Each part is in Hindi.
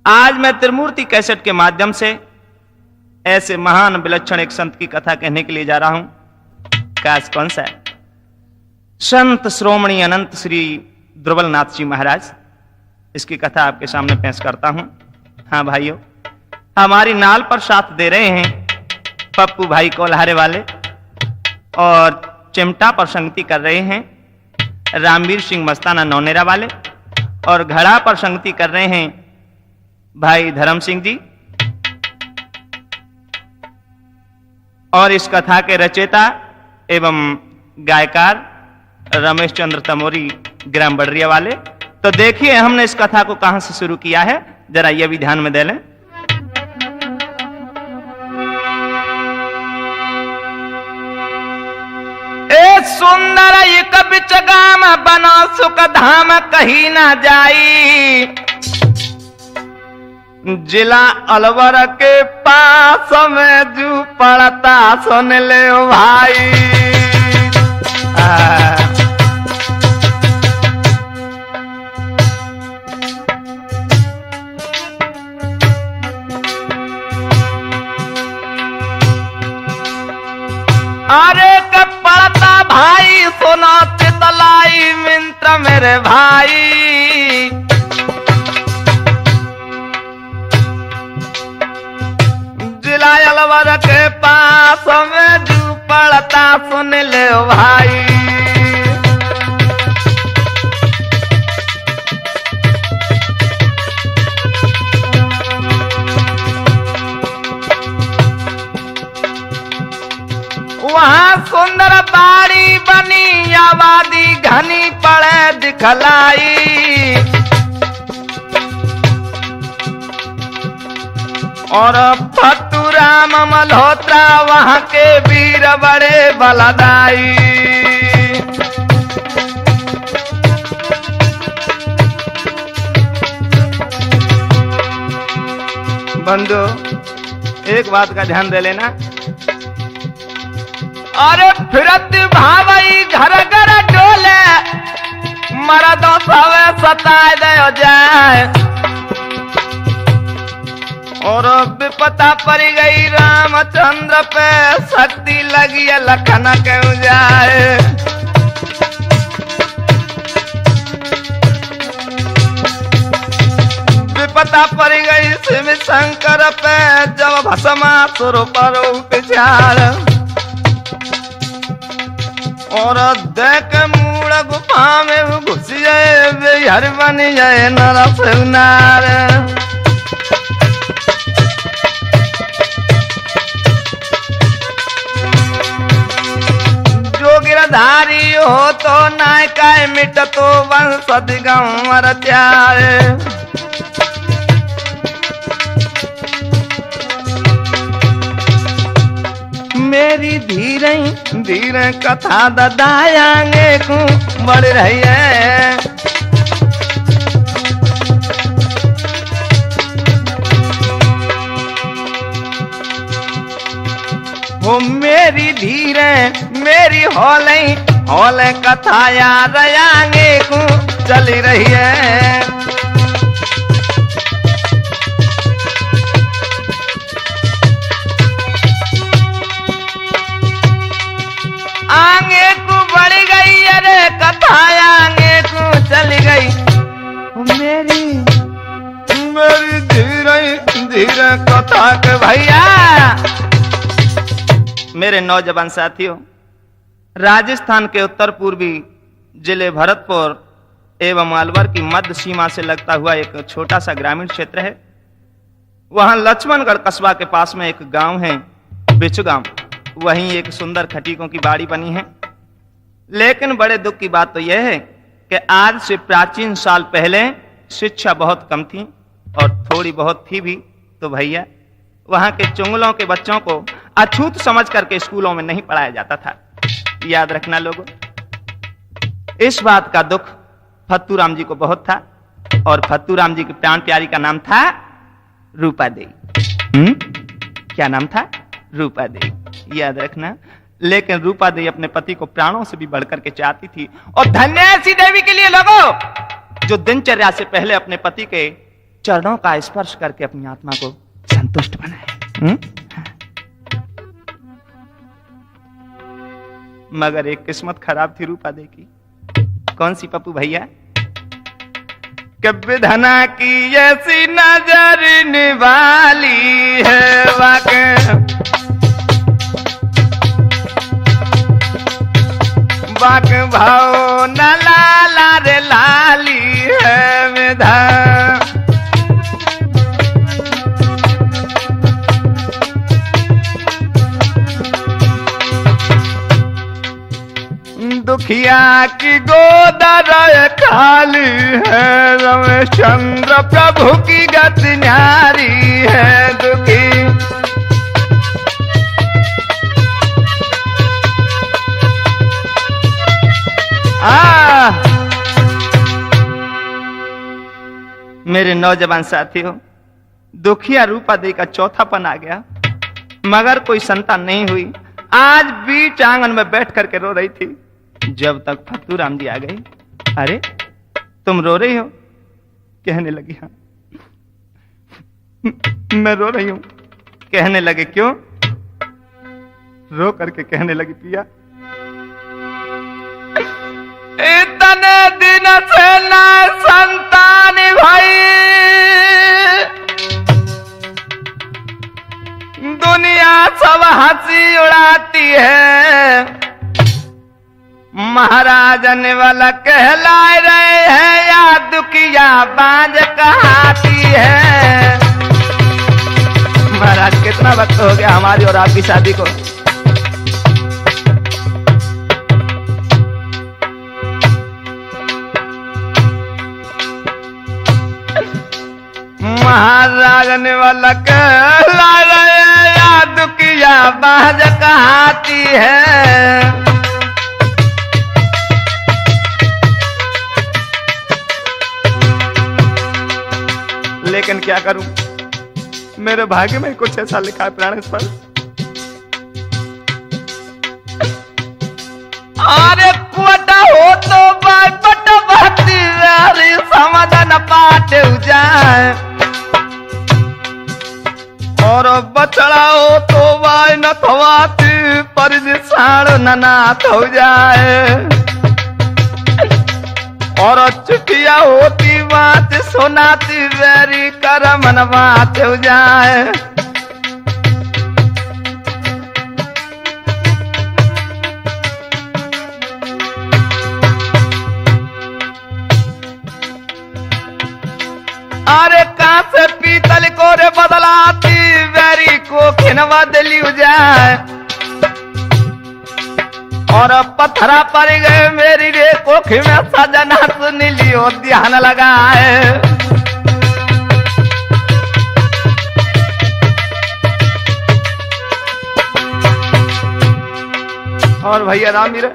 आज मैं त्रिमूर्ति कैसेट के माध्यम से ऐसे महान विलक्षण एक संत की कथा कहने के लिए जा रहा हूं। काश कौन सा है? संत श्रोमणी अनंत श्री ध्रुवलनाथ जी महाराज। इसकी कथा आपके सामने पेश करता हूं। हाँ भाइयों, हमारी नाल पर साथ दे रहे हैं पप्पू भाई कोल्हारे वाले, और चिमटा पर संगति कर रहे हैं रामवीर सिंह मस्ताना नौनेरा वाले, और घड़ा पर संगति कर रहे हैं भाई धर्म सिंह जी। और इस कथा के रचयिता एवं गायकार रमेश चंद्र तमोरी ग्राम बडरिया वाले। तो देखिए हमने इस कथा को कहां से शुरू किया है, जरा यह भी ध्यान में दे लें। ए सुंदर एक बिचगाम बना सुख धाम कहीं ना जाई, जिला अलवर के पास में जू पड़ता सुन ले भाई। अरे कब पड़ता भाई सुना तितलाई मिंत्र मेरे भाई, जिला अलवर के पास में जू पड़ता सुन ले भाई। वहां सुंदर बाड़ी बनी आबादी घनी पड़े दिखलाई, और फतुराम मल्होत्रा वहां के वीर बड़े बलदाई। बंधु एक बात का ध्यान दे लेना, अरे फिरत भावई घर घर डोले मरदों सवे सताए दे जाए, और विपता पड़ गई रामचंद्र पे शक्ति लगी लखन क्यों जाए। विपता पड़ गई शिव शंकर पे जब भस्मासुर पर उपचार, और देख मूड़ गुफा में घुस जाए बिहार बन जाए नरसिंहार। जो गिरधारी हो तो नायका मिट तो वंश दिगंबर त्यार, मेरी धीरे धीरे कथा ददायांगे को बढ़ रही है। वो मेरी धीरे मेरी होले होले कथा याद आएंगे को चली रही है। आगे को बढ़ गई, अरे कथा आगे को चली गई, मेरी मेरी धीरे धीरे कथा के भैया। मेरे नौजवान साथियों, राजस्थान के उत्तर पूर्वी जिले भरतपुर एवं अलवर की मध्य सीमा से लगता हुआ एक छोटा सा ग्रामीण क्षेत्र है। वहां लक्ष्मणगढ़ कस्बा के पास में एक गांव है बिचगांव, वहीं एक सुंदर खटीकों की बाड़ी बनी है। लेकिन बड़े दुख की बात तो यह है कि आज से प्राचीन साल पहले शिक्षा बहुत कम थी, और थोड़ी बहुत थी भी तो भैया वहां के चुंगलों के बच्चों को अछूत समझ करके स्कूलों में नहीं पढ़ाया जाता था। याद रखना लोगों, इस बात का दुख फत्तूराम जी को बहुत था, और फत्तूराम जी की प्राण प्यारी का नाम था रूपा देवी। क्या नाम था? रूपा देवी। याद रखना। लेकिन रूपा देवी अपने पति को प्राणों से भी बढ़कर के चाहती थी, और धन्य ऐसी देवी के लिए लोगों जो दिनचर्या से पहले अपने पति के चरणों का स्पर्श करके अपनी आत्मा को संतुष्ट बनाए। मगर एक किस्मत खराब थी रूपा देवी की। कौन सी पप्पू भैया? कब धना की ऐसी नजर निवाली है वाक भाव न लाला रे लाली है विधा। दुखिया की गोद खाली है रविश्चंद्र प्रभु की गति न्यारी है दुखी। मेरे नौजवान साथियों, दुखिया रूपा देवी का चौथापन आ गया मगर कोई संतान नहीं हुई। आज बीच आंगन में बैठ करके रो रही थी जब तक फत्तूराम जी आ गए। अरे तुम रो रही हो? कहने लगी हाँ मैं रो रही हूं। कहने लगे क्यों? रो करके कहने लगी पिया इतने दिन से ना संतान भाई, दुनिया सब हंसी उड़ाती है। महाराजन वाला कहलाए रहे हैं या दुखिया बाज कहाती है। महाराज कितना वक्त हो गया हमारी और आपकी शादी को। महाराजन वाला कहलाए रहे हैं या दुखिया बाज कहाती है। लेकिन क्या करूं, मेरे भाग्य में कुछ ऐसा लिखा है प्राणेश्वर। अरे कुटा हो तो बाय पट भक्ति रे समाधान पाट जाए, और बछड़ा हो तो बाय न थवाती पर साड़ ननाथ हो जाए। और चिट्ठिया होती बात सुनाती वेरी कर मन बात हो जाए। अरे कहां से पीतल को रे बदलाती वेरी को खिनवा दिली हो जाए। और पत्थरा पर गए मेरी रे कोखी में सजना सुन लियो ध्यान लगाए। और भैया रामी रे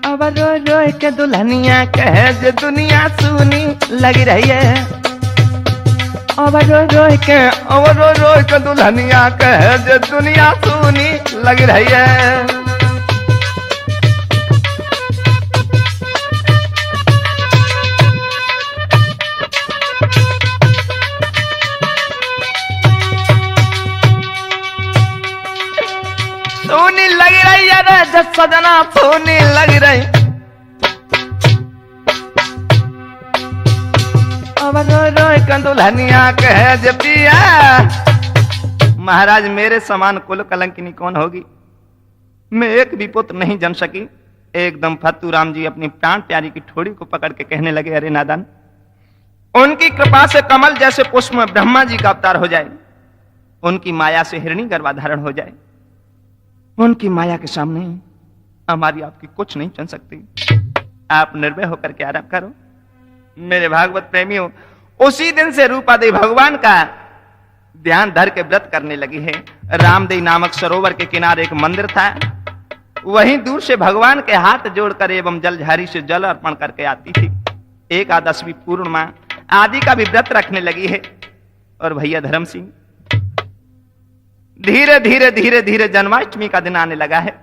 अब रो रो के दुल्हनिया कहे जो दुनिया सुनी लगी रही है। अब रो रो के दुल्हनिया कहे जो दुनिया सुनी लगी रही है। सोनी लगी रही है जब सजना सोनी लगी रही। दुल्हनिया कहे जे पिया महाराज मेरे समान कुल कलंकिनी कौन होगी। मैं एक भी पुत्र नहीं जन सकी। एकदम फत्तूराम जी अपनी प्राण प्यारी की ठोड़ी को पकड़ के कहने लगे अरे नादान, उनकी कृपा से कमल जैसे पुष्प में ब्रह्मा जी का अवतार हो जाए, उनकी माया से हिरणी गर्भाधारण हो जाए, उनकी माया के सामने हमारी आपकी कुछ नहीं चल सकती। आप निर्भय होकर के आराम करो। मेरे भागवत प्रेमियों, उसी दिन से रूपा देवी भगवान का ध्यान धर के व्रत करने लगी है। रामदेव नामक सरोवर के किनारे एक मंदिर था, वहीं दूर से भगवान के हाथ जोड़कर एवं जलझारी से जल अर्पण करके आती थी। एकादशवी पूर्णिमा आदि का भी व्रत रखने लगी है। और भैया धर्म सिंह, धीरे धीरे धीरे धीरे जन्माष्टमी का दिन आने लगा है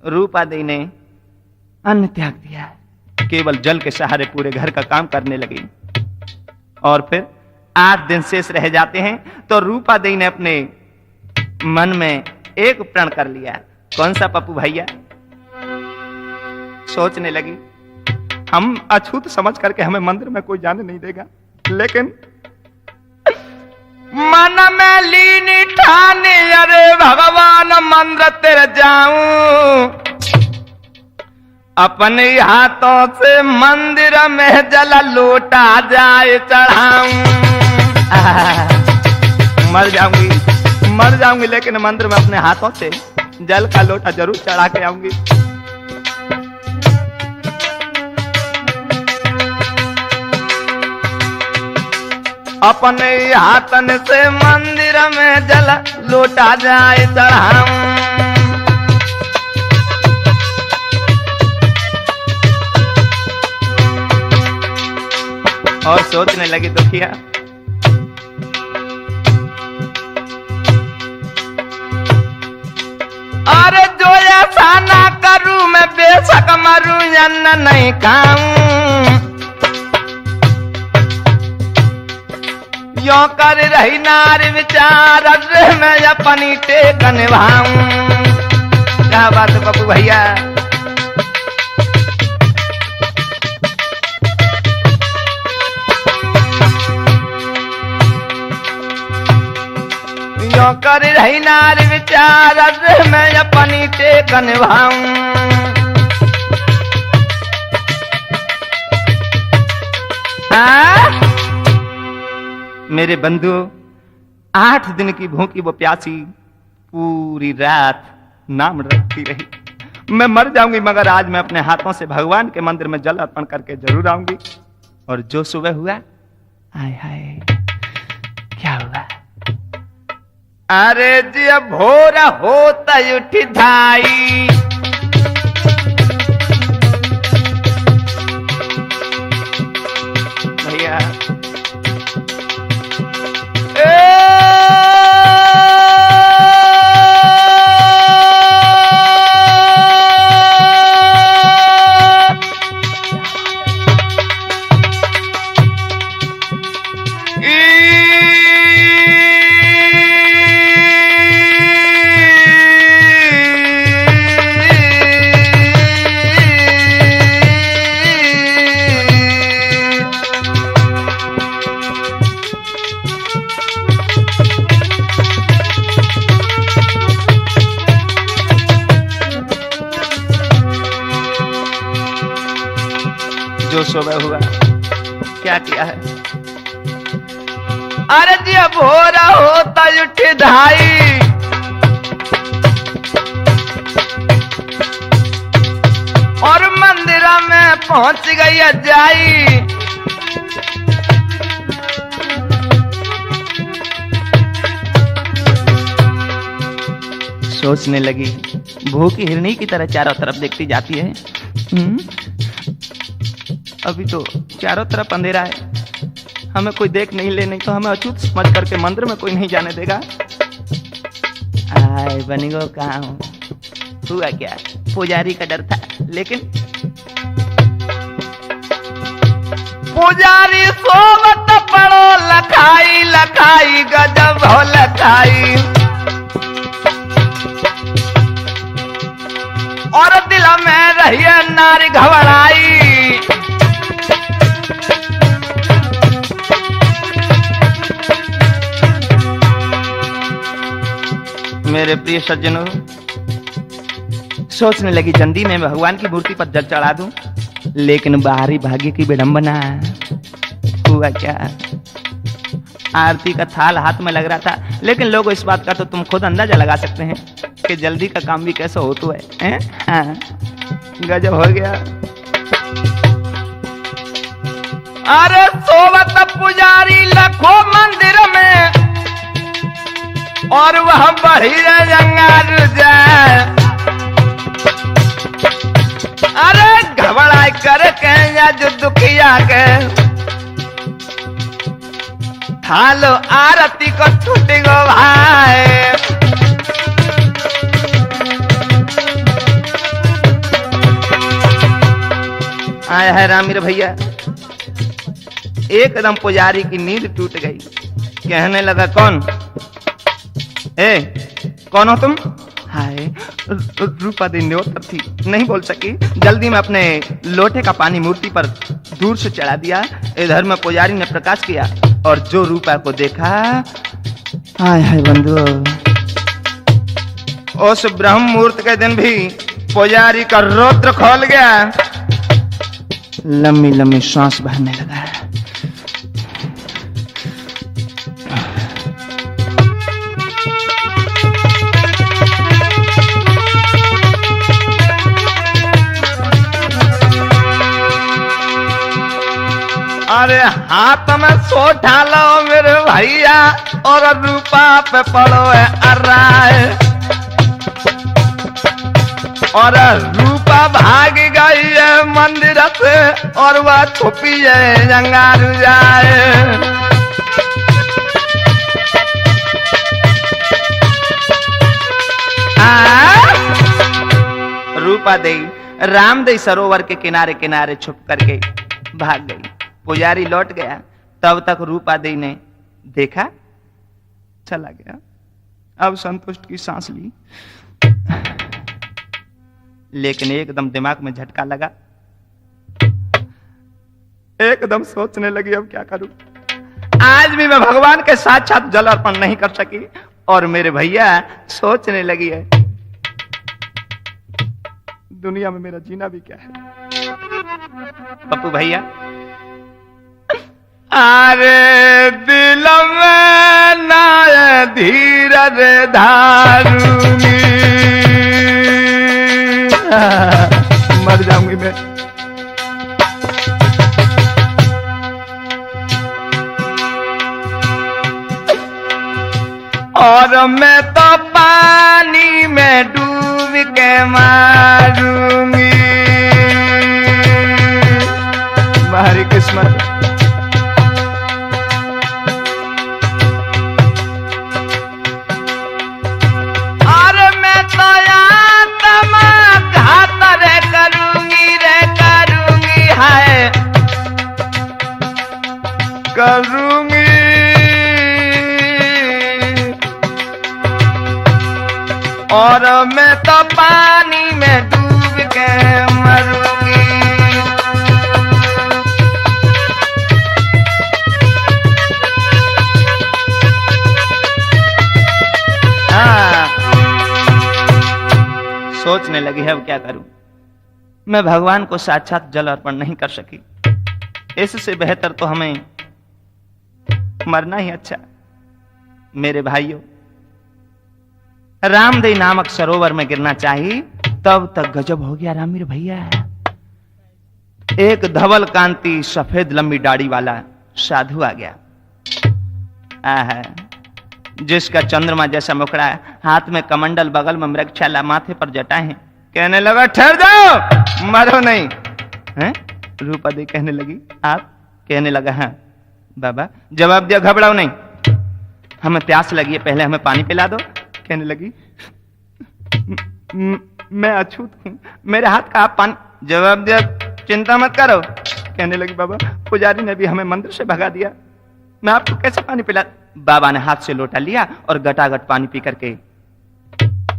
रूपा देवी ने अन्न त्याग दिया, केवल जल के सहारे पूरे घर का काम करने लगी। और फिर 8 दिन शेष रह जाते हैं तो रूपा देवी ने अपने मन में एक प्रण कर लिया। कौन सा पप्पू भैया? सोचने लगी, हम अछूत समझ करके हमें मंदिर में कोई जाने नहीं देगा, लेकिन मन में लीनी ठानी, अरे भगवान मंदिर तेरे जाऊं, अपने हाथों से मंदिर में जल लोटा जाए चढ़ाऊं। मर जाऊंगी लेकिन मंदिर में अपने हाथों से जल का लोटा जरूर चढ़ा के आऊंगी। अपने हाथन से मंदिर में जल लोटा जाए चढ़ाऊं। और सोचने लगी दुखिया, अरे जो ऐसा ना करूं मैं बेशक मरूं या नहीं खाऊं, यो कर रही नारी विचार मैं अपनी टेक निभाऊं। क्या बात है पप्पू भैया? यो कर रही नारी विचार मैं अपनी टेक निभाऊं। मेरे बंधु, 8 दिन की भूखी वो प्यासी पूरी रात नाम रखती रही। मैं मर जाऊंगी मगर आज मैं अपने हाथों से भगवान के मंदिर में जल अर्पण करके जरूर आऊंगी। और जो सुबह हुआ, हाय हाय क्या हुआ? अरे जी भोर होता उठी धाई, भैया जो सुबह हुआ क्या किया है? अरे जी भोरा होता उठ धाई, और मंदिर में पहुंच गई जाई। सोचने लगी, भूखी हिरनी की तरह चारों तरफ देखती जाती है। अभी तो चारों तरफ अंधेरा है, हमें कोई देख नहीं ले, नहीं तो हमें अछूत समझ करके मंदिर में कोई नहीं जाने देगा। आए बनिगो कहाँ हूँ? हुआ क्या? पुजारी का डर था, लेकिन पुजारी सोवत पड़ो लखाई लखाई गजब हो लखाई, और दिल में रही नारी घबराई। मेरे प्रिय सज्जनों, सोचने लगी जल्दी में भगवान की मूर्ति पर जल चढ़ा दूं, लेकिन बाहरी भाग्य की विडंबना। हुआ क्या? आरती का थाल हाथ में लग रहा था, लेकिन लोग इस बात का तो तुम खुद अंदाजा लगा सकते हैं कि जल्दी का काम भी कैसे होता है। हाँ, गजब हो गया। अरे सोवत पुजारी लखो मंदिर में, और वह बढ़ी जंगाल जाए। अरे घबरा कर के या जो दुखिया के थालो आरती को छूट गो भाई। आया है राम मेरे भैया, एकदम पुजारी की नींद टूट गई। कहने लगा कौन कौन हो तुम? हाय, रूपा दी न्योतर थी, नहीं बोल सकी। जल्दी में अपने लोटे का पानी मूर्ति पर दूर से चढ़ा दिया। इधर में पुजारी ने प्रकाश किया और जो रूपा को देखा, हाय हाय बंधु, उस ब्रह्म मुहूर्त के दिन भी पुजारी का रोत्र खोल गया, लंबी लंबी सांस भरने लगा। अरे हाथ में सोटा लो मेरे भैया और रूपा पे पड़ो है अर्राय, और रूपा भाग गई है मंदिर से और वह छुपी है जंगारू जाए। रूपा देवी रामदेव सरोवर के किनारे किनारे छुप करके भाग गई। पुजारी लौट गया, तब तक रूपा देवी ने देखा, चला गया। अब संतुष्ट की सांस ली, लेकिन एकदम दिमाग में झटका लगा। एकदम सोचने लगी अब क्या करूं। आज भी मैं भगवान के साक्षात जल अर्पण नहीं कर सकी। और मेरे भैया सोचने लगी है, दुनिया में मेरा जीना भी क्या है। पप्पू भैया, अरे दिल में ना धीरज धारूंगी, मर जाऊंगी मैं। और मैं तो पानी में डूब के मारूंगी। हरी किस्मत। करूंगी और मैं तो पानी में डूब के मरूंगी। सोचने लगी है अब क्या करूं। मैं भगवान को साक्षात जल अर्पण नहीं कर सकी, इससे बेहतर तो हमें मरना ही अच्छा। मेरे भाइयों, रामदेव नामक सरोवर में गिरना चाहिए, तब तक गजब हो गया। रामीर भैया, एक धवल कांति सफेद लंबी दाढ़ी वाला साधु आ गया। जिसका चंद्रमा जैसा मुखड़ा है, हाथ में कमंडल, बगल में मृगछाला, माथे पर जटाएं हैं। कहने लगा ठहर जाओ, मरो नहीं। हैं? रूपा दी कहने लगी आप? कहने लगा हाँ। बाबा जवाब दिया, घबराओ नहीं, हमें प्यास लगी है, पहले हमें पानी पिला दो। कहने लगी मैं अछूत हूं, मेरे हाथ का आप पानी। जवाब दिया, चिंता मत करो। कहने लगी बाबा पुजारी ने भी हमें मंदिर से भगा दिया, मैं आपको कैसे पानी पिला। बाबा ने हाथ से लोटा लिया और गटागट पानी पी करके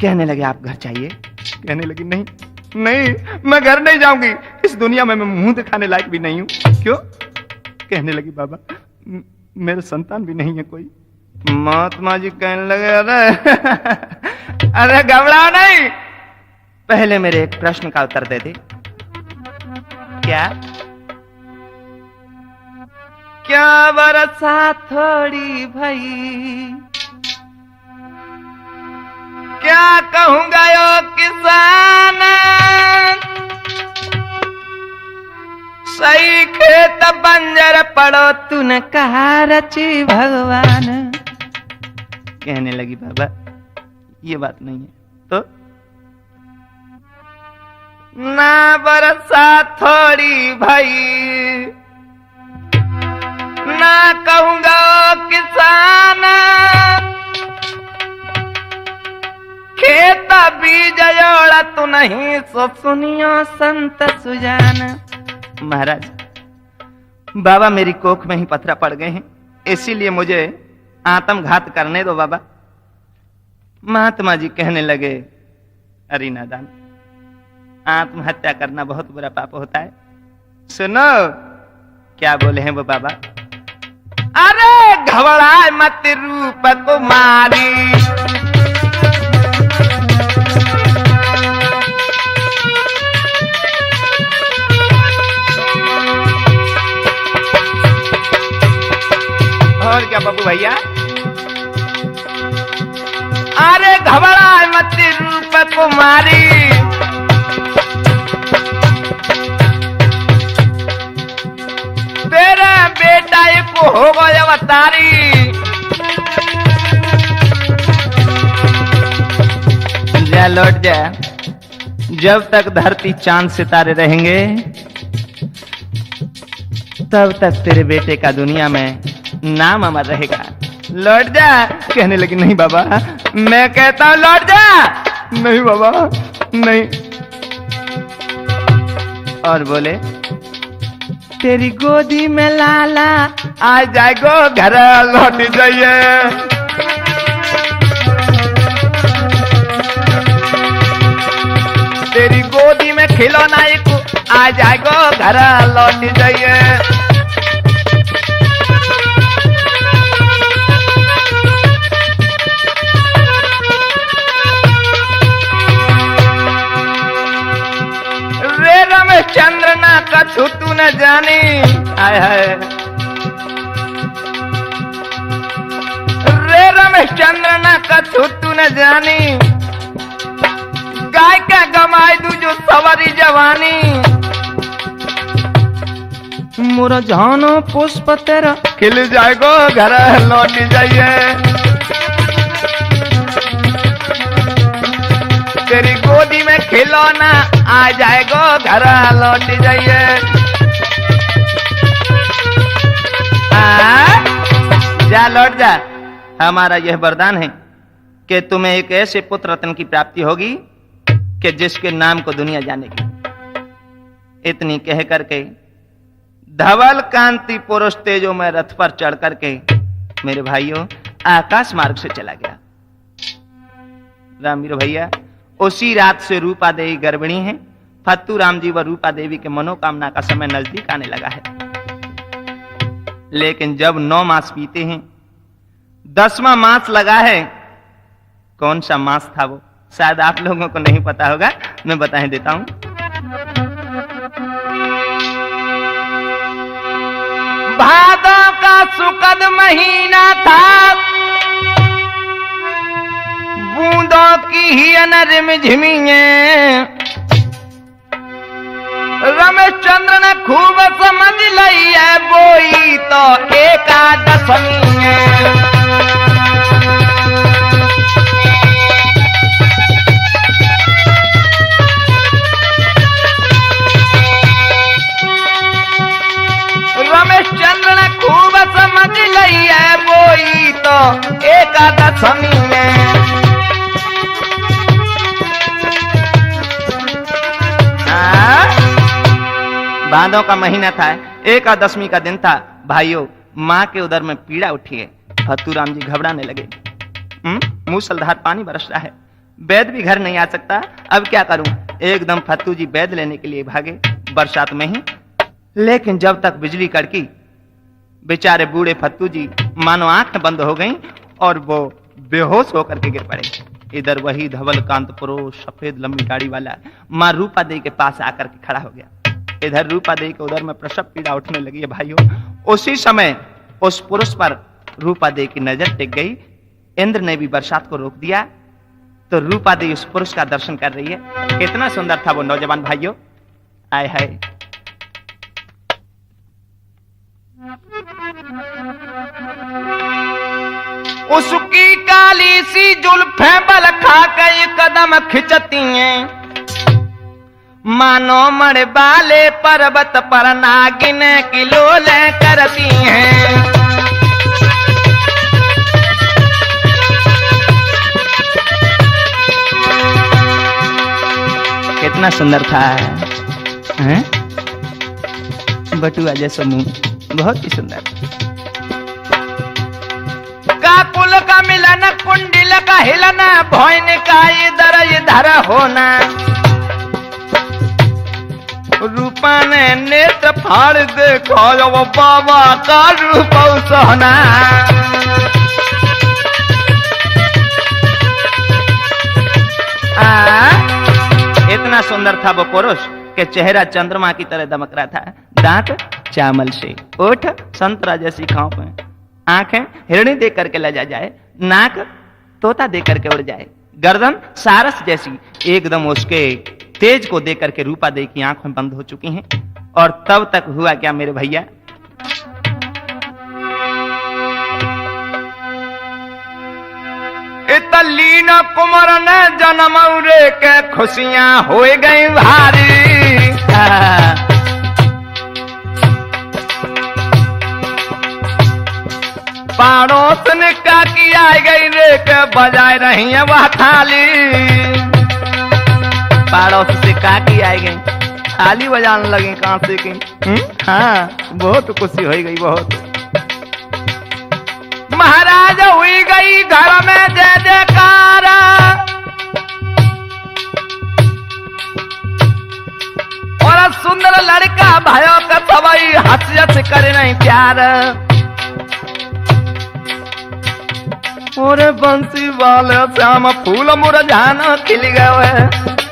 कहने लगे आप घर चाहिए। कहने लगी नहीं नहीं, मैं घर नहीं जाऊंगी, इस दुनिया में मैं मुंह दिखाने लायक भी नहीं हूं। क्यों? कहने लगी बाबा मेरे संतान भी नहीं है कोई। महात्मा जी कहने लगे अरे घबराओ नहीं, पहले मेरे एक प्रश्न का उत्तर दे दे। क्या? क्या बरसा थोड़ी भई, क्या कहूंगा यो किसान, सही खेत बंजर पड़ो तूने कहा रची भगवान। कहने लगी बाबा ये बात नहीं है तो। ना बरसा थोड़ी भाई, ना कहूंगा किसान, खेत बीज जोड़ा तू नहीं सो सुनियो संत सुजान। महाराज, बाबा मेरी कोख में ही पत्थर पड़ गए हैं, इसीलिए मुझे आत्मघात करने दो बाबा। महात्मा जी कहने लगे, अरे नादान, आत्महत्या करना बहुत बुरा पाप होता है। सुनो क्या बोले हैं वो बाबा। अरे घबराए मत रूप कुमारी, और क्या बाबू भैया। अरे घबराए मत रूप कुमारी, तेरा बेटा एक हो गया अवतारी। जा लौट जा, जब तक धरती चांद सितारे रहेंगे तब तक तेरे बेटे का दुनिया में नाम अमर रहेगा। लौट जा। कहने लगी, नहीं बाबा, मैं कहता हूं लौट जा। नहीं बाबा नहीं। और बोले, तेरी गोदी में लाला आ जाएगो, घर लौट जाइए। तेरी गोदी में खिलौना एक आ जाएगो, घर लौट जाइए। चंद्र ना कछु तू न जानी, आय हाय रे रमेश चंद्र ना कछु तू न जानी। गाय का गमाई दू जो सवारी जवानी, मोरा जानो पुष्प तेरा खिल जाएगो, घर लौट जाइए। तेरी गोदी में खिलौना आ जाएगो, घर लौट जाइए। जा लौट जा। हमारा यह वरदान है कि तुम्हें एक ऐसे पुत्र रत्न की प्राप्ति होगी कि जिसके नाम को दुनिया जानेगी। इतनी कह करके धवल कांति पुरुष तेजो में रथ पर चढ़ करके मेरे भाइयों आकाश मार्ग से चला गया। रामवीर भैया, उसी रात से रूपा देवी गर्भिणी है। फत्तू राम जी व रूपा देवी के मनोकामना का समय नजदीक आने लगा है। लेकिन जब 9 मास बीते हैं, 10वां मास लगा है। कौन सा मास था वो, शायद आप लोगों को नहीं पता होगा, मैं बता देता हूं। भादों का सुकद महीना था, बूंदों की ही रिमझिमिये। रमेश चंद्र ने खूब समझ लई है, बोई तो एकादशमी है। रमेश चंद्र ने खूब समझ लई है, बोई तो एकादशमी है। भादों का महीना था, एकादशमी का दिन था। भाइयों, माँ के उदर में पीड़ा उठी है। फत्तू राम जी घबराने लगे। मूसलधार पानी बरस रहा है, वैद्य भी घर नहीं आ सकता, अब क्या करूं। एकदम फत्तू जी वैद्य लेने के लिए भागे, बरसात में ही। लेकिन जब तक बिजली कड़की, बेचारे बूढ़े फत्तू जी मानो आंखें बंद हो गईं और वो बेहोश होकर के गिर पड़े। इधर वही धवल कांत पुरुष सफेद लंबी दाढ़ी वाला माँ रूपा देवी के पास आकर के खड़ा हो गया। इधर रूपा देवी के उधर में प्रसव पीड़ा उठने लगी है। भाइयों, उसी समय उस पुरुष पर रूपा देवी की नजर टिक गई। इंद्र ने भी बरसात को रोक दिया, तो रूपा देवी उस पुरुष का दर्शन कर रही है। कितना सुंदर था वो नौजवान। भाइयों, आय हाय, उसकी काली सी जुल्फें बल खा के कदम खिंचती हैं, मानो मर बाले पर्वत पर नागिन की लोले करती हैं। कितना सुंदर था, हैं? बटुआ जैसा मुंह, बहुत ही सुंदर। काकुल का मिलन, कुंडिल का हिलना, भौन का इधर इधर होना, रूपा ने नेत्र फाड़ देखो वो बाबा का रूप सोना। इतना सुंदर था वो पुरुष कि चेहरा चंद्रमा की तरह दमक रहा था, दांत चावल से, ओठ संतरा जैसी खांप है, आंखें हिरणी देख करके लजा जाए, नाक तोता देख करके उड़ जाए, गर्दन सारस जैसी, एकदम उसके तेज को देख करके रूपा देवी की आंखें बंद हो चुकी हैं। और तब तक हुआ क्या मेरे भैया, इतलीन कुमार ने जन्म रे के खुशियां हो गई भारी। पड़ोस ने क्या किया गई रे के बजाय रही है वह थाली। पड़ोस से क्या किया गई, थाली बजाने लगी कहां से की। हाँ, बहुत खुशी हो गई, बहुत। महाराज हुई गई घर में जय जयकार, और सुंदर लड़का भयो का सवई हंस करे नहीं प्यार। और बंसी वाले श्याम फूल मुरझाना खिल गए है,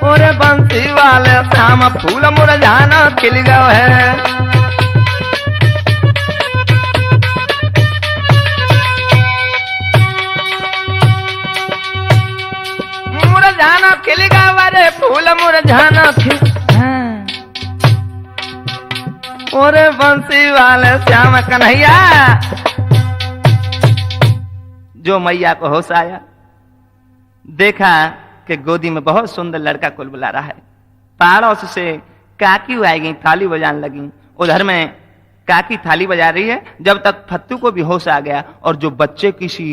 और बंसी वाले श्याम फूल मुरझाना खिल गए है। मुरझाना खिल गया रे फूल मुरझाना खिल, और बंसी वाले श्याम कन्हैया। जो मैया को होश आया, देखा कि गोदी में बहुत सुंदर लड़का कुल बुला रहा है। पड़ोस से काकी आई गई, थाली बजाने लगी। उधर में काकी थाली बजा रही है, जब तक फत्तू को भी होश आ गया, और जो बच्चे किसी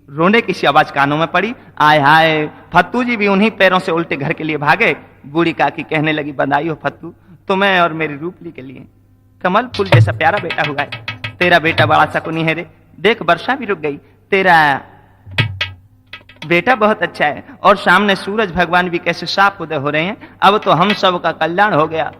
रोने की सी आवाज कानों में पड़ी, आय हाय, फत्तू जी भी उन्हीं पैरों से उल्टे घर के लिए भागे। बूढ़ी काकी कहने लगी, बधाई हो फत्तू, तुम्हें और मेरी रूपली के लिए। कमल फूल जैसा प्यारा बेटा हुआ है, तेरा बेटा बड़ा शकुनी है रे। देख वर्षा भी रुक गई, तेरा बेटा बहुत अच्छा है, और सामने सूरज भगवान भी कैसे साफ उदय हो रहे हैं। अब तो हम सब का कल्याण हो गया।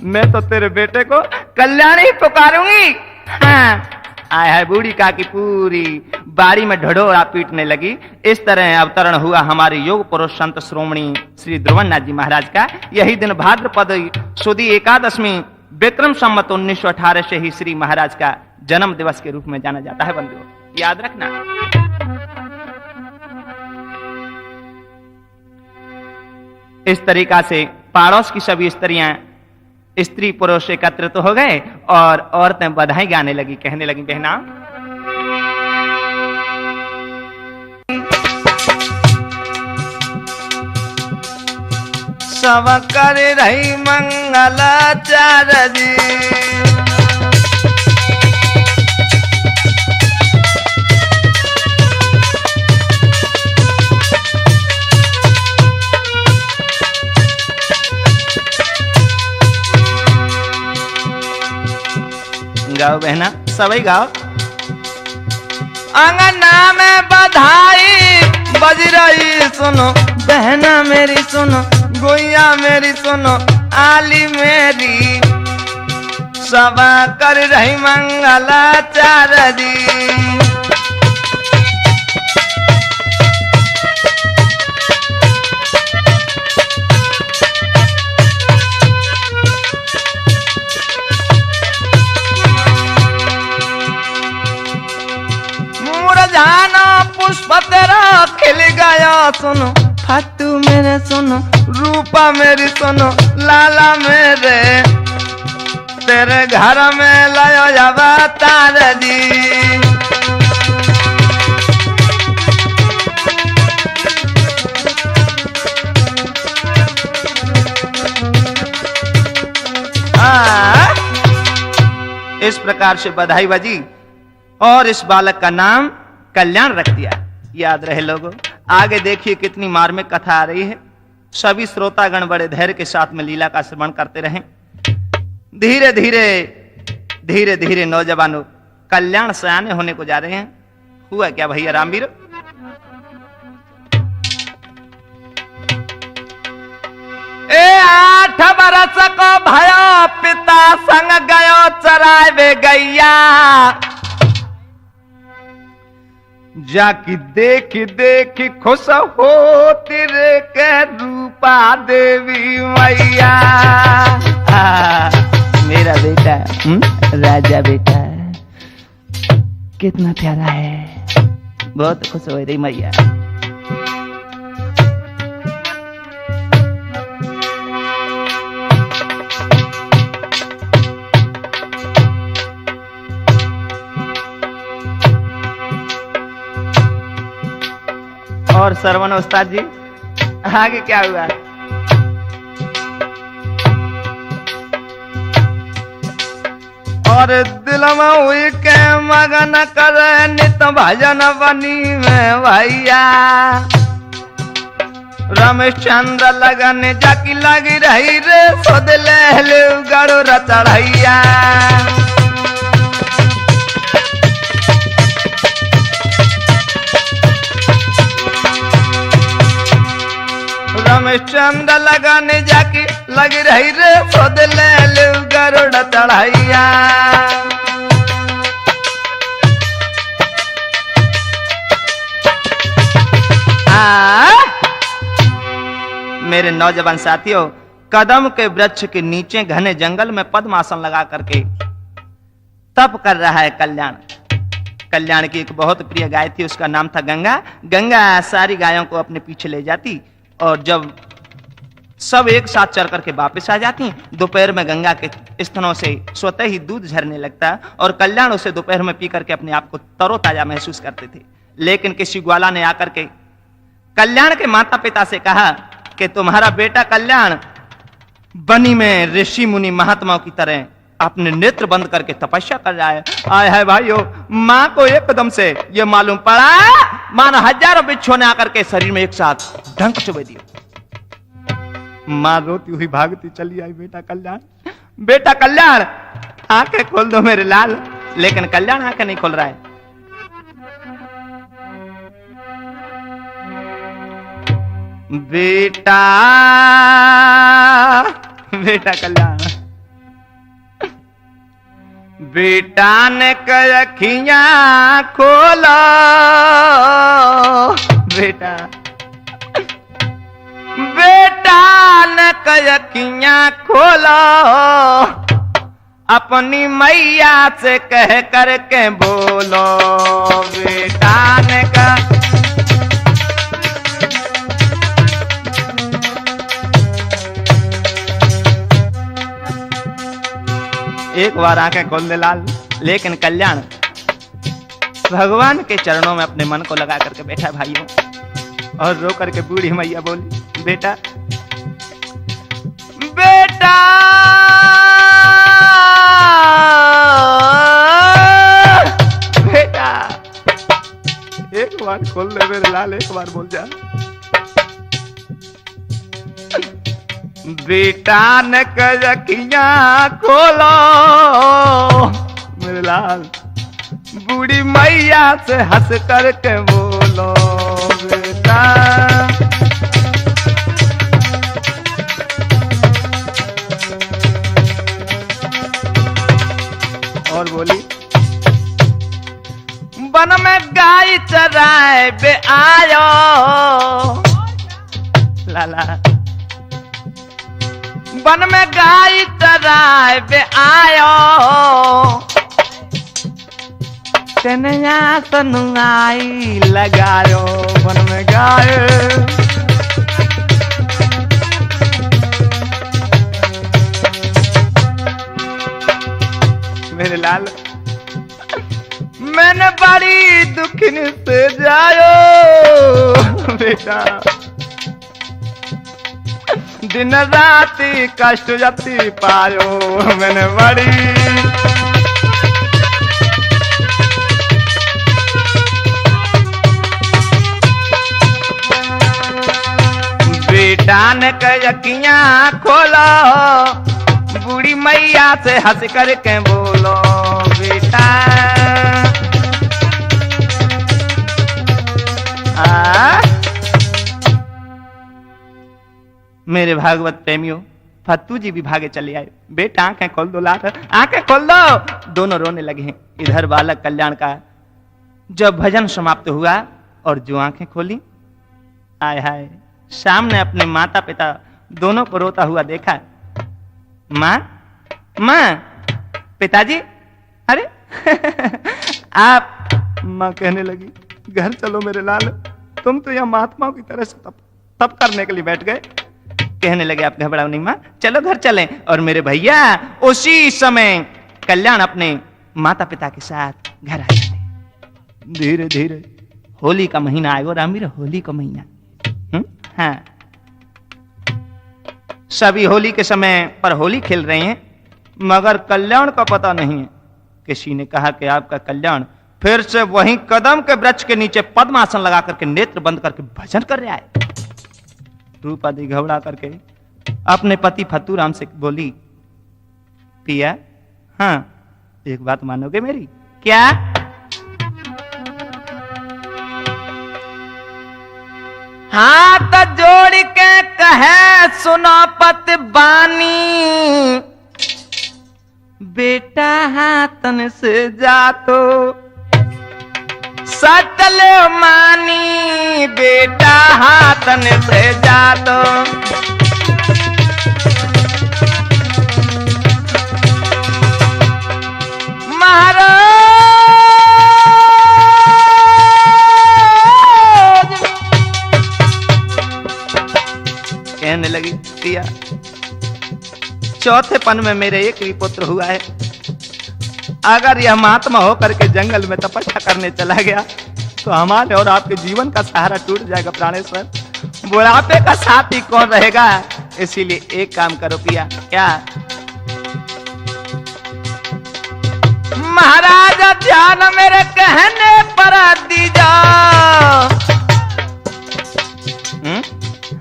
मैं तो तेरे बेटे को कल्याण ही पुकारूंगी। हाँ, आय है, बूढ़ी काकी पूरी बाड़ी में ढढोरा पीटने लगी। इस तरह अवतरण हुआ हमारे योग पुरुष संत श्रोमणी श्री ध्रुवनाथ जी महाराज का। यही दिन भाद्रपद सुदी एकादशमी विक्रम संवत 1918 से ही श्री महाराज का जन्म दिवस के रूप में जाना जाता है। बंधुओं, याद रखना। इस तरीका से पड़ोस की सभी स्त्रियां, स्त्री पुरुष एकत्रित हो गए, और औरतें बधाई गाने लगी, कहने लगी, बहना सब कर रही मंगलाचार जी। गाओ बहना, सभी गाओ। अंगना में बधाई बज रही सुनो, बहना मेरी सुनो, गोइया मेरी सुनो, आली मेरी सब कर रही मंगलाचार जी। मुरझाना पुष्प तेरा खिल गया सुनो, फत्तू मेरे सुनो, रूपा मेरी सुनो, लाला मेरे तेरे घर में लायो जावा तार जी। इस प्रकार से बधाई बजी, और इस बालक का नाम कल्याण रख दिया। याद रहे लोगों, आगे देखिए कितनी मार्मिक कथा आ रही है। सभी श्रोतागण बड़े धैर्य के साथ में लीला का श्रवण करते रहें। धीरे धीरे धीरे धीरे नौजवानों कल्याण सयाने होने को जा रहे हैं। हुआ क्या भैया रामवीर? ए 8 बरस को भयो पिता संग गयो चरावे गैया, जाकी देख देख खुश हो तेरे के रूपा देवी मैया। मेरा बेटा राजा बेटा कितना प्यारा है, बहुत खुश हो रही मैया। और सरवण उस्ताद जी आगे क्या हुआ? और दिल में हुई के मगन करे नित भजन बनी में भैया, रामचंद्र लगन जाकी लगी रही रे सोद ले गड़ो चढ़ैया। रामचंद्र लगाने जाके लगी रही रे सोद ले गरुड़ चढ़ैया। मेरे नौजवान साथियों, कदम के वृक्ष के नीचे घने जंगल में पद्मासन लगा करके तप कर रहा है कल्याण। कल्याण की एक बहुत प्रिय गाय थी, उसका नाम था गंगा। गंगा सारी गायों को अपने पीछे ले जाती और जब सब एक साथ चर करके वापस आ जाती, दोपहर में गंगा के स्तनों से स्वतः ही दूध झरने लगता और कल्याण उसे दोपहर में पी करके अपने आप को तरोताजा महसूस करते थे। लेकिन किसी ग्वाला ने आकर के कल्याण के माता पिता से कहा कि तुम्हारा बेटा कल्याण बनी में ऋषि मुनि महात्माओं की तरह अपने नेत्र बंद करके तपस्या कर रहा है। आए है भाइयों, माँ को एकदम से ये मालूम पड़ा मानो हजारों बिच्छों ने आकर के शरीर में एक साथ ढंक चुबे दिए। माँ रोती हुई भागती चली आई, बेटा कल्याण, बेटा कल्याण आंखें खोल दो मेरे लाल। लेकिन कल्याण आंखें नहीं खोल रहा है। बेटा बेटा कल्याण, बेटा ने अखियां खोलो, बेटा बेटा ने अखियां खोलो, अपनी मैया से कह करके बोलो। बेटा ने एक बार आंखें खोल दे लाल। लेकिन कल्याण भगवान के चरणों में अपने मन को लगा करके बैठा भाइयों, और रो करके बूढ़ी मैया बोली, बेटा बेटा बेटा, एक बार खोल दे मेरे लाल, एक बार बोल जा। बेटा ने अखियां खोलो मेरे लाल, बूढ़ी मैया से हंस करके बोलो। बेटा और बोली, वन में गाय चराए बे आयो लाला, वन में गाय चराए बे आयो, तनया सनुआई लगायो। वन में गाय मेरे लाल, मैंने बड़ी दुखिन से जायो। बेटा दिन राति कष्ट जति पायो, मैंने बड़ी बेटा ने अखियां खोलो, बूढ़ी मैया से हंस करके बोलो। बेटा। मेरे भागवत प्रेमियों, फत्तू जी भी भागे चले आए। बेटा आंखें खोल दो, लाल आंखें खोल दो। दोनों रोने लगे हैं। इधर बालक कल्याण का जब भजन समाप्त हुआ और जो आंखें खोली, आय हाय, सामने अपने माता पिता दोनों को रोता हुआ देखा। माँ, माँ, पिताजी, अरे आप। माँ कहने लगी, घर चलो मेरे लाल, तुम तो यह महात्माओं की तरह से तप करने के लिए बैठ गए। कहने लगे, आप घबराओ नहीं माँ, चलो घर चलें। और मेरे भैया उसी समय कल्याण अपने माता पिता के साथ घर आ जाते। धीरे धीरे होली का महीना आएगा रामीर, होली का महीना। हाँ, सभी होली के समय पर होली खेल रहे हैं, मगर कल्याण का पता नहीं है। किसी ने कहा कि आपका कल्याण फिर से वहीं कदम के वृक्ष के नीचे पद्मासन लगा करके नेत्र बंद करके भजन कर रहा है। द्रौपदी घबरा करके अपने पति फत्तूराम से बोली, पिया, हाँ एक बात मानोगे मेरी? क्या? हाथ जोड़ के कहे सुनो पतवानी, बेटा हाथन से जा तो सटल मानी, बेटा हाथन से जा तो। महाराज कहने लगी, पिया चौथे पन में मेरे एक ही पुत्र हुआ है। अगर यह महात्मा होकर के जंगल में तपस्या करने चला गया तो हमारे और आपके जीवन का सहारा टूट जाएगा प्राणेश्वर। बुढ़ापे का साथी कौन रहेगा? इसीलिए एक काम करो पिया। क्या? महाराज ध्यान मेरे कहने पर दीजा।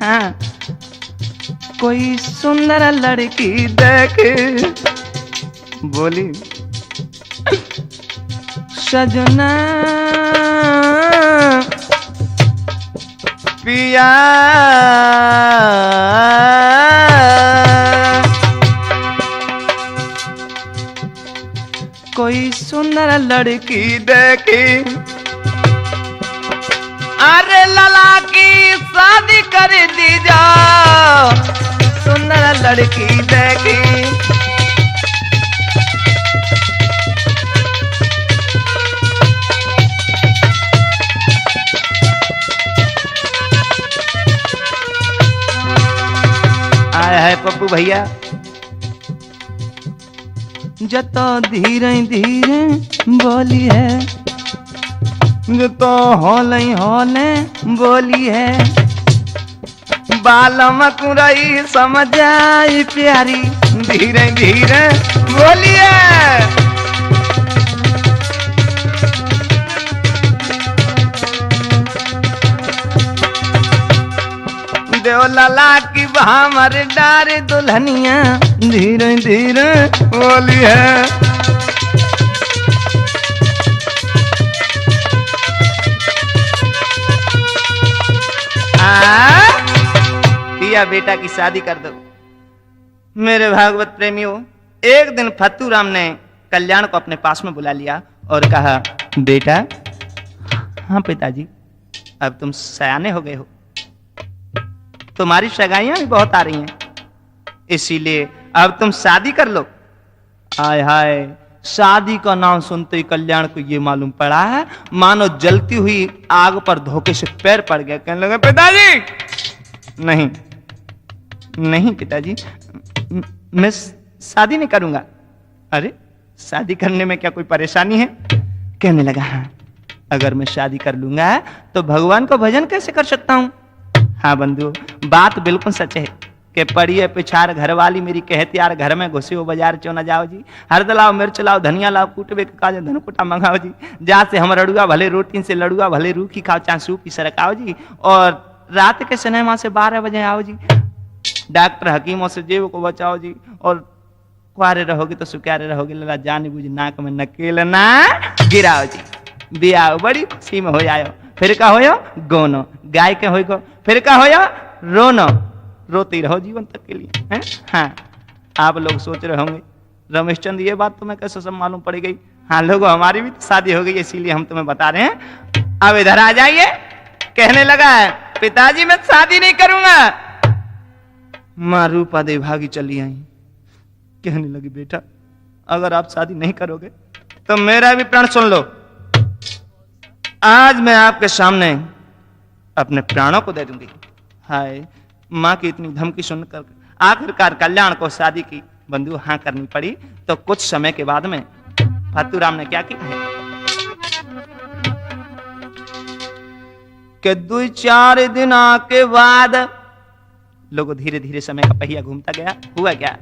हाँ, कोई सुंदर लड़की देख बोली, सजना पिया कोई सुंदर लड़की देखी, अरे लला की शादी कर दी जा, सुंदर लड़की देखी। आया है पप्पू भैया, जतो धीरे धीरे बोली है, जतो होले होले बोली है, बालम कुरई समझ आई प्यारी, धीरे धीरे बोली है। देव लाला की भामर डार दुल्हनिया, धीरे धीरे बोली है। पिया बेटा की शादी कर दो। मेरे भागवत प्रेमियों, एक दिन फत्तूराम ने कल्याण को अपने पास में बुला लिया और कहा, बेटा, हाँ पिताजी, अब तुम सयाने हो गए हो, तुम्हारी सगाइयां भी बहुत आ रही हैं, इसीलिए अब तुम शादी कर लो। आय हाय, शादी का नाम सुनते ही कल्याण को ये मालूम पड़ा है मानो जलती हुई आग पर धोखे से पैर पड़ गया। कहने लगे, पिताजी नहीं नहीं पिताजी, मैं शादी नहीं करूंगा। अरे शादी करने में क्या कोई परेशानी है? कहने लगा, हाँ अगर मैं शादी कर लूंगा तो भगवान को भजन कैसे कर सकता हूं? हाँ बंधु, बात बिल्कुल सच है कि पड़िए पिछाड़ घर वाली मेरी कहती यार, घर में घुसे हो बाजार चो न जाओ जी, हरद लाओ मिर्च लाओ धनिया लाओ, कूटबे के काज धन कुटा मंगाओ जी, जा से हम रड़ुआ भले रोटी से लड़ुआ भले रूखी खाओ, चाहे सूखी सरकाओ जी, और रात के सिनेमा से 12 बजे आओ जी, डॉक्टर हकीमों से जेब को बचाओ जी, और कुआरे रहोगे तो सुक्यारे रहोगे, लला जान बुझ नाक में नकेल ना गिराओ जी। बियाओ बड़ी खुशी में हो आयो, फिर का होयो गोनो, गाय के होई को फिर का होयो रोनो, रोते रहो जीवन तक के लिए हैं। हाँ, आप लोग सोच रहे होंगे रमेश चंद ये बात तुम्हें कैसे सब मालूम पड़ गई? हाँ लोगों, हमारी भी तो शादी हो गई, इसीलिए हम तुम्हें बता रहे हैं। अब इधर आ जाइए। कहने लगा है पिताजी मैं शादी नहीं करूंगा। मां रूपा देवी भागी चली आई, कहने लगी बेटा अगर आप शादी नहीं करोगे तो मेरा भी प्राण सुन लो। आज मैं आपके सामने अपने प्राणों को दे दूंगी। हाय, मां की इतनी धमकी सुनकर आखिरकार कल्याण को शादी की बंधु हाँ करनी पड़ी। तो कुछ समय के बाद में फातूराम ने क्या किया है कि 2-4 दिन के बाद लोगों धीरे धीरे समय का पहिया घूमता गया। हुआ क्या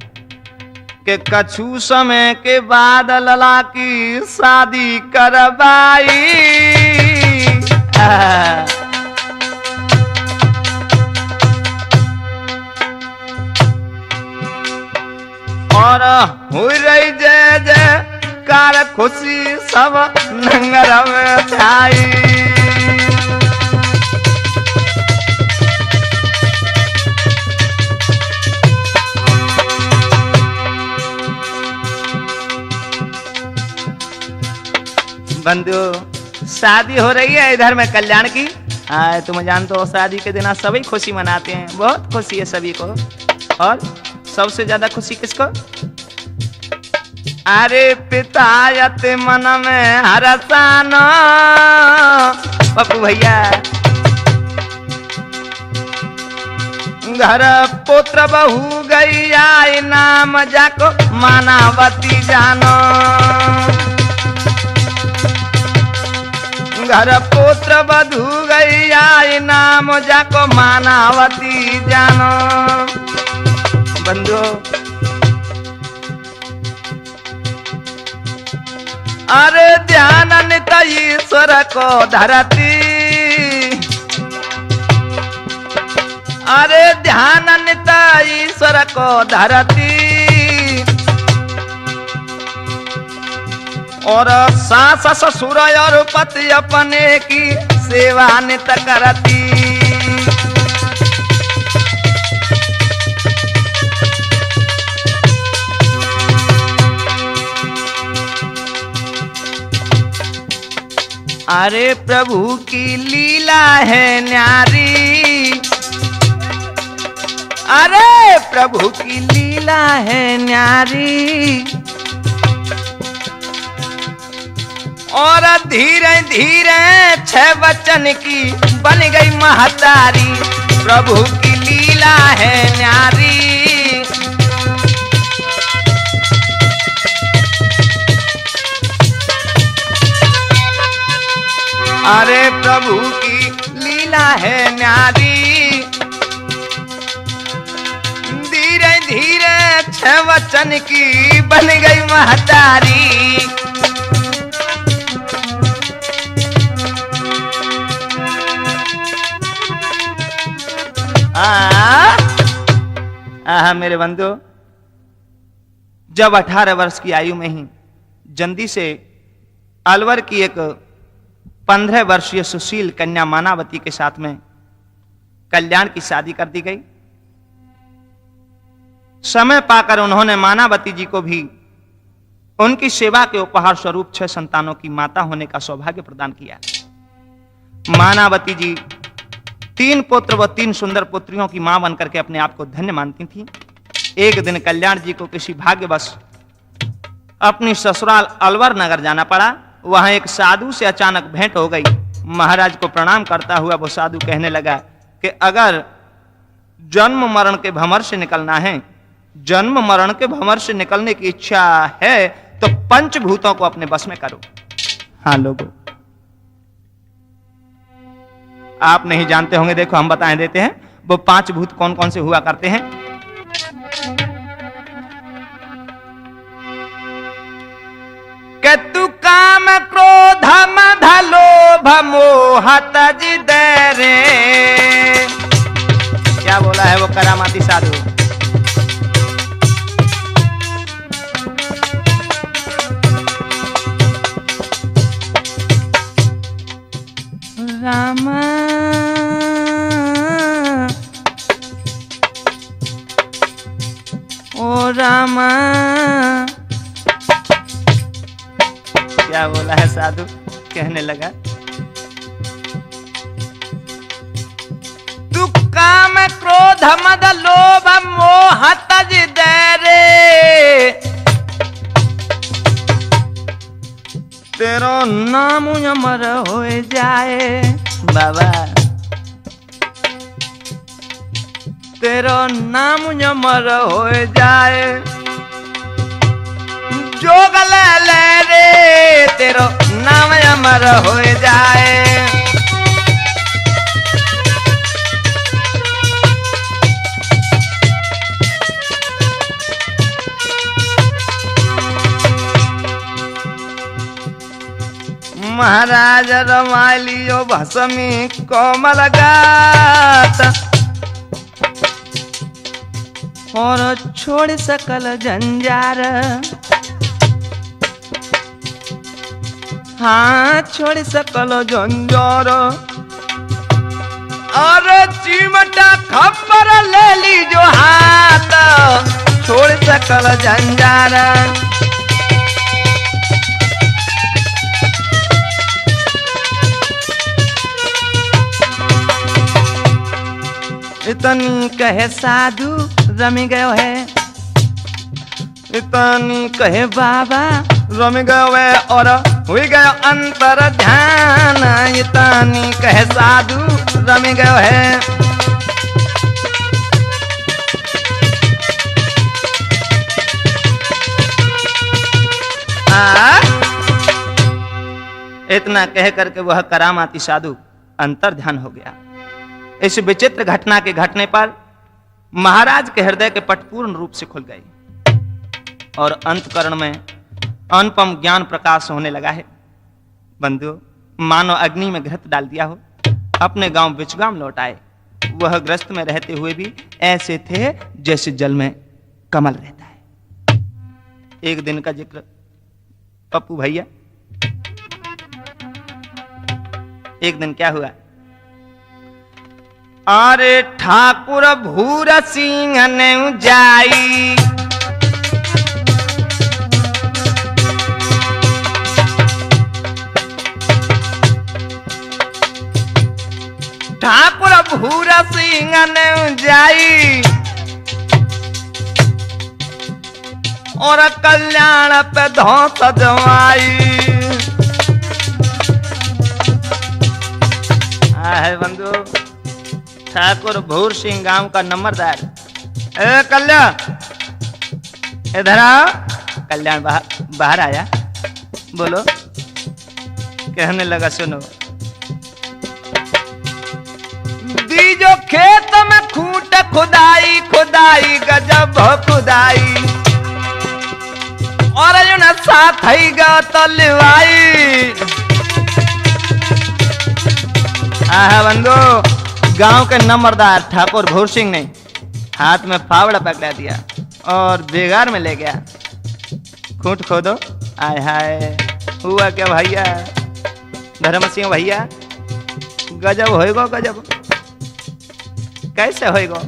कि कछु समय के बाद लला की शादी करवाई। और हुई रही जय जयकार खुशी सब नंगर में छाई। बंधु शादी हो रही है इधर में कल्याण की। तुम जानते हो शादी के दिन सभी खुशी मनाते हैं, बहुत खुशी है सभी को। और सबसे ज्यादा खुशी किसको? अरे पिता यते मन में हरसानो पप्पू भैया, घर पुत्र बहू गई आई नाम जाको मानावती जानो। घर पुत्र बधू गई आई नाम जाको मानावती जानो। बंधु अरे ध्यान नित ईश्वर को धरती, अरे ध्यान नित ईश्वर को धरती। और सास ससुर और पति अपने की सेवा नित करती। अरे प्रभु की लीला है न्यारी, अरे प्रभु की लीला है न्यारी। और धीरे धीरे 6 बच्चन की बन गई महतारी। प्रभु की लीला है न्यारी। अरे प्रभु की लीला है न्यारी। धीरे धीरे 6 वचन की बन गई महतारी। मेरे बंधु, जब 18 वर्ष की आयु में ही जल्दी से अलवर की एक 15 वर्षीय सुशील कन्या मानावती के साथ में कल्याण की शादी कर दी गई। समय पाकर उन्होंने मानावती जी को भी उनकी सेवा के उपहार स्वरूप 6 संतानों की माता होने का सौभाग्य प्रदान किया। मानावती जी 3 पुत्र व 3 सुंदर पुत्रियों की मां बनकर के अपने आप को धन्य मानती थी। एक दिन कल्याण जी को किसी भाग्यवश अपनी ससुराल अलवर नगर जाना पड़ा। वहां एक साधु से अचानक भेंट हो गई। महाराज को प्रणाम करता हुआ वो साधु कहने लगा कि अगर जन्म मरण के भंवर से निकलना है, जन्म मरण के भंवर से निकलने की इच्छा है तो पंचभूतों को अपने बस में करो। हाँ लोगों, आप नहीं जानते होंगे, देखो हम बताएं देते हैं वो 5 भूत कौन कौन से हुआ करते हैं। कि तू काम क्रोध मद लोभ मोह तज दे रे। क्या बोला है वो करामाती साधु? रामा ओ रामा। क्या बोला है साधु? कहने लगा तू काम क्रोध मद लोभ मोह तज दे रे, तेरो नाम अमर हो जाए बाबा, तेरो नाम अमर हो जाए, जोग ले ले रे तेरो नाम अमर हो जाए। महाराज रमालियो भसमी कोमल गात, और छोड़ सकल जंजार, हाँ छोड़ सकल जंजार, और चिमटा खबर ले ली जो हाथ, छोड़ सकल जंजार। इतनी कहे साधु रमी गयो है, इतनी कहे बाबा रमी गयो है, और हुई गयो अंतर ध्यान, इतनी कहे साधु रमी गयो है। इतना कह करके वह करामाती साधु अंतर ध्यान हो गया। इस विचित्र घटना के घटने पर महाराज के हृदय के पट पूर्ण रूप से खुल गए और अंतकरण में अनुपम ज्ञान प्रकाश होने लगा है। बंधुओं, मानो अग्नि में घृत डाल दिया हो, अपने गांव बिचगाम लौट आए। वह ग्रस्त में रहते हुए भी ऐसे थे जैसे जल में कमल रहता है। एक दिन का जिक्र पप्पू भैया, एक दिन क्या हुआ, अरे ठाकुर भूर सिंह ने जाई, ठाकुर भूर सिंह ने जाई, और कल्याण पे धौस जमाई। है बंधु, ठाकुर भूर सिंह गांव का नंबरदार। ए कल्याण, इधर आओ। कल्याण बाहर आया, बोलो। कहने लगा सुनो, बीजो खेत में खूंट खुदाई खुदाई गजब खुदाई, और जो न साथ ही गा तलवाई। बंधु, गांव के नंबरदार ठाकुर भूर सिंह ने हाथ में फावड़ा पकड़ा दिया और बेगार में ले गया। खूंट खोदो। आय हाय, हुआ क्या भैया, धर्म सिंह भैया, गजब होएगो गजब। कैसे होएगो?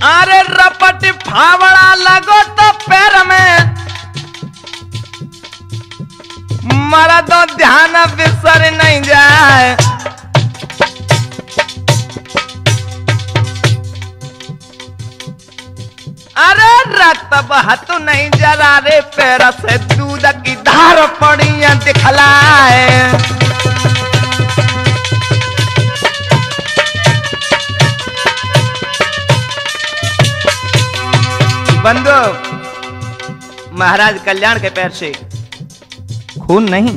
अरे रपट फावड़ा लगो तो पैर में, मरा तो ध्यान बिसर नहीं जाए। अरे रक्त बहत नहीं जरा रे, पैर से दूध की धार पड़ी दिखलाए। बंधु, महाराज कल्याण के पैर से खून नहीं,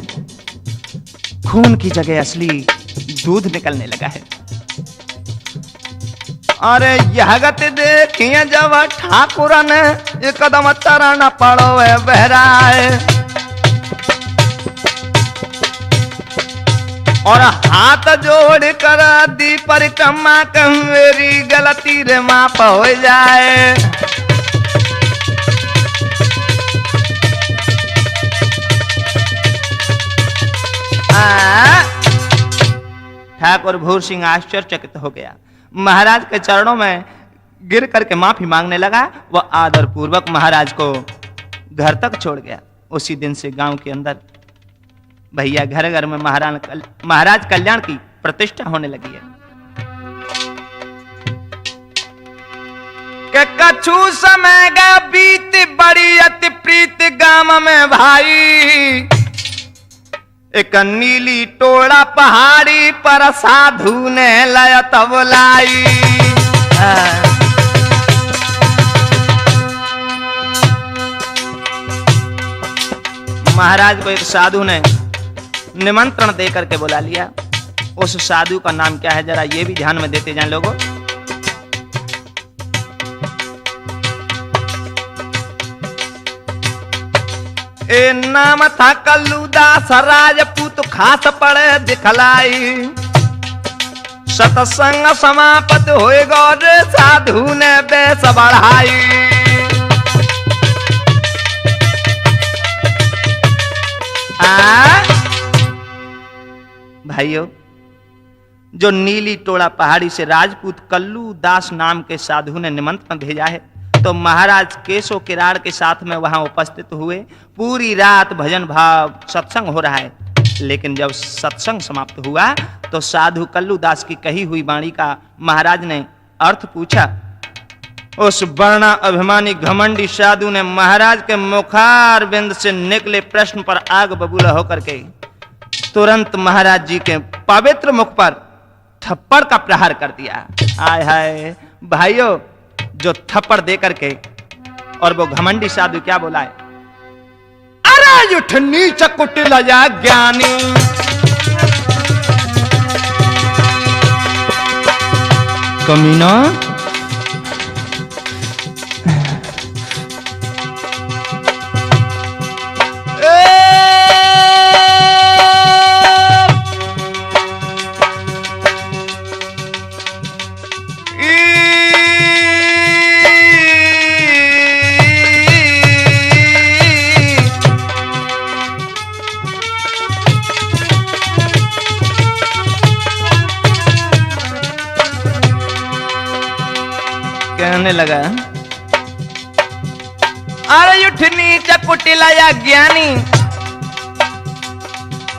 खून की जगह असली दूध निकलने लगा है। अरे यह गति देखिए जब ठाकुर ने एक कदम तरना पड़ो है बहराए, और हाथ जोड़ कर दी परिक्रमा कहूं मेरी गलती रे माफ हो जाए। ठाकुर भूर सिंह आश्चर्यचकित हो गया, महाराज के चरणों में गिर करके माफी मांगने लगा। वह आदर पूर्वक महाराज को घर तक छोड़ गया। उसी दिन से गांव के अंदर भैया घर घर में महाराज कल्याण की प्रतिष्ठा होने लगी है। कि कछु समय गया बीत बड़ी अति प्रीत गाम में भाई, एक नीली टोड़ा पहाड़ी पर साधु ने लयत बुलाई। महाराज को एक साधु ने निमंत्रण देकर के बुला लिया। उस साधु का नाम क्या है, जरा ये भी ध्यान में देते जाएं लोगों। ए नाम था कल्लूदास राजपूत खास पड़े दिखलाई। सतसंग समापत होए गौर साधु ने बेस बढ़ाई। भाइयों, जो नीली टोड़ा पहाड़ी से राजपूत कल्लू दास नाम के साधु ने निमंत्रण भेजा है, तो महाराज केशव किराड़ के साथ में वहां उपस्थित हुए। पूरी रात भजन भाव सत्संग हो रहा है। लेकिन जब सत्संग समाप्त हुआ तो साधु कल्लू दास की कही हुई वाणी का महाराज ने अर्थ पूछा। उस वर्णा अभिमानी घमंडी साधु ने महाराज के मुखार बिंद से निकले प्रश्न पर आग बबूला होकर के तुरंत महाराज जी के पवित्र मुख पर थप्पड़ का प्रहार कर दिया। आय हाय भाइयों, जो थप्पड़ दे करके और वो घमंडी साधु क्या बोला है, अरे उठ नीच कुटिल या ज्ञानी, कमीना कहने लगा, अरे उठनी चकुटिला या ज्ञानी,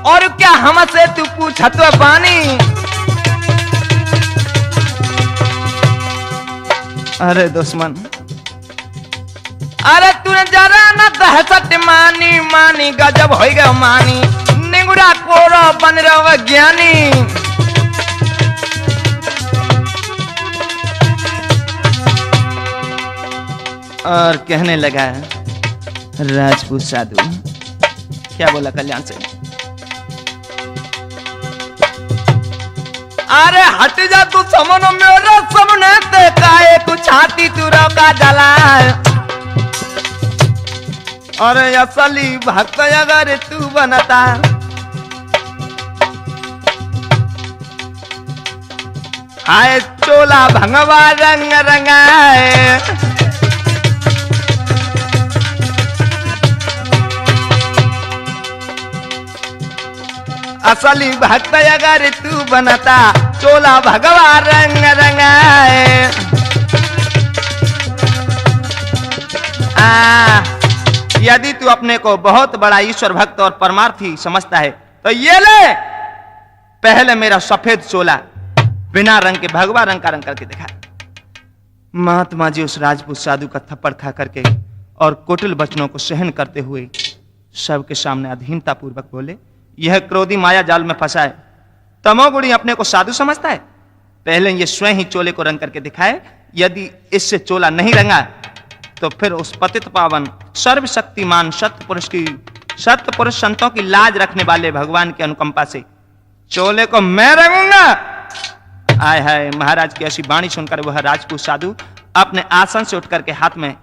और क्या हमसे तू पूछा तो पानी। अरे दुश्मन, अरे तूने जरा न दहशत मानी, मानी गजब हो गया मानी, निगुरा कोरो बन रहा ज्ञानी। और कहने लगा, राजपूत साधु क्या बोला कल्याण से, अरे हट जा तू समन मेरे सामने ते काहे तू छाती तू रोका जला। अरे असली भक्त अगर तू बनता, हाय चोला भंगवा रंग रंगाए। असली भक्त अगर तू बनता, चोला भगवा रंग रंगाए। यदि तू अपने को बहुत बड़ा ईश्वर भक्त और परमार्थी समझता है तो ये ले, पहले मेरा सफेद चोला बिना रंग के भगवा रंग का रंग करके दिखा। महात्मा जी उस राजपूत साधु का थप्पड़ खा करके और कुटिल वचनों को सहन करते हुए सबके सामने अधीनता पूर्वक बोले, यह क्रोधी माया जाल में फंसा है, तमोगुणी अपने को साधु समझता है। पहले ये स्वयं ही चोले को रंग करके दिखाए। यदि इससे चोला नहीं रंगा तो फिर उस पतित पावन सर्वशक्तिमान सत्य पुरुष संतों की लाज रखने वाले भगवान की अनुकंपा से चोले को मैं रंगूंगा। आय हाय, महाराज की ऐसी वाणी सुनकर वह राजपूत साधु अपने आसन से उठ करके हाथ में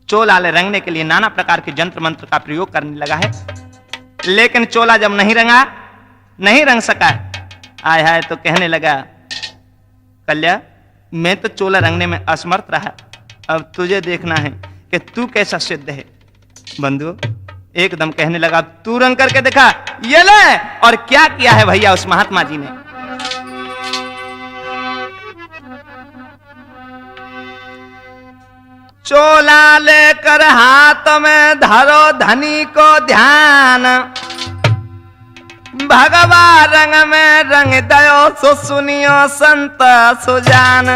चोला ले रंगने के लिए नाना प्रकार के जंत्र मंत्र का प्रयोग करने लगा है। लेकिन चोला जब नहीं रंगा, नहीं रंग सका, आय हाय, तो कहने लगा, कल्या मैं तो चोला रंगने में असमर्थ रहा, अब तुझे देखना है कि तू कैसा सिद्ध है। बंधु एकदम कहने लगा, तू रंग करके दिखा। ये ले। और क्या किया है भैया उस महात्मा जी ने, चोला लेकर हाथ में धरो धनी को ध्यान, भगवा रंग में रंग दयो सो सुनियो संत सुजान।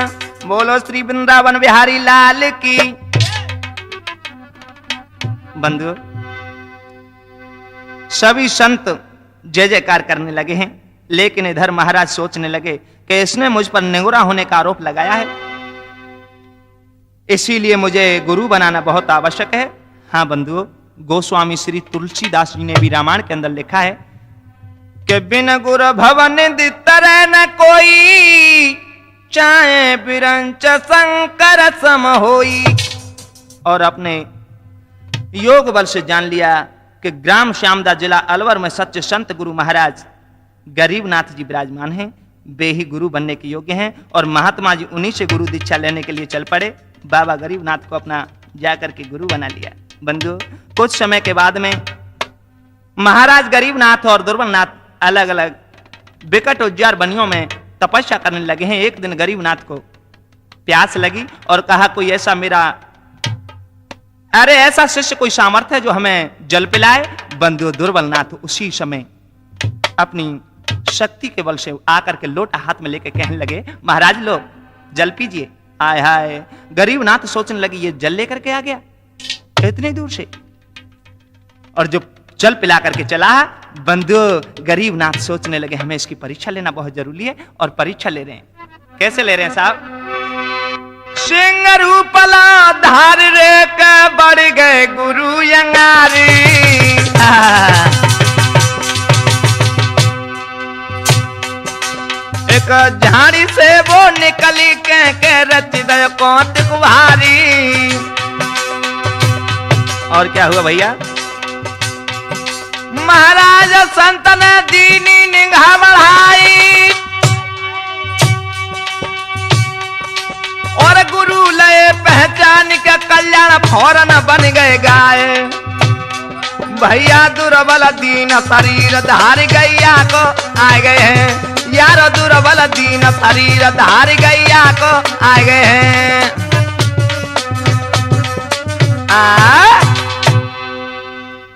बोलो श्री वृंदावन बिहारी लाल की। बंधु, सभी संत जय जयकार करने लगे हैं, लेकिन इधर महाराज सोचने लगे कि इसने मुझ पर निगुरा होने का आरोप लगाया है, इसीलिए मुझे गुरु बनाना बहुत आवश्यक है। हाँ बंधुओं, गोस्वामी श्री तुलसीदास जी ने भी रामायण के अंदर लिखा है कि बिन गुरु भवन तरह न कोई, चाहे बिरंच शंकर सम होई। और अपने योग बल से जान लिया कि ग्राम श्यामदा जिला अलवर में सच्चे संत गुरु महाराज गरीबनाथ जी विराजमान हैं, वे ही गुरु बनने के योग्य हैं। और महात्मा जी उन्हीं से गुरु दीक्षा लेने के लिए चल पड़े। बाबा गरीबनाथ को अपना जाकर के गुरु बना लिया। बंधु, कुछ समय के बाद में महाराज गरीबनाथ और दुर्बलनाथ अलग अलग विकट उज्जर बनियों में तपस्या करने लगे हैं। एक दिन गरीबनाथ को प्यास लगी और कहा कोई ऐसा ऐसा शिष्य कोई सामर्थ्य है जो हमें जल पिलाए। बंधु, दुर्बलनाथ उसी समय अपनी शक्ति के बल से आकर के लोटा हाथ में लेके कहने लगे महाराज लो जल पीजिए। आय हाय, गरीबनाथ सोचने लगी ये जल लेकर के आ गया इतनी दूर से, और जो जल पिला करके चला। बंधु, गरीबनाथ सोचने लगे हमें इसकी परीक्षा लेना बहुत जरूरी है, और परीक्षा ले रहे हैं। कैसे ले रहे हैं साहब? सिंह रूपला धार रे के बढ़ गए गुरु यंगारी। एक झाड़ी से वो निकली के रच गए कौतुक भारी। और क्या हुआ भैया? महाराज संत ने दीनी निगाह बढ़ाई और गुरु लय पहचान के कल्याण फौरन बन गए गाय। भैया दुर्बल दीन शरीर धार गैया को आ गए हैं, यार दुर्बल दीन शरीर धार गैया को आ गए हैं।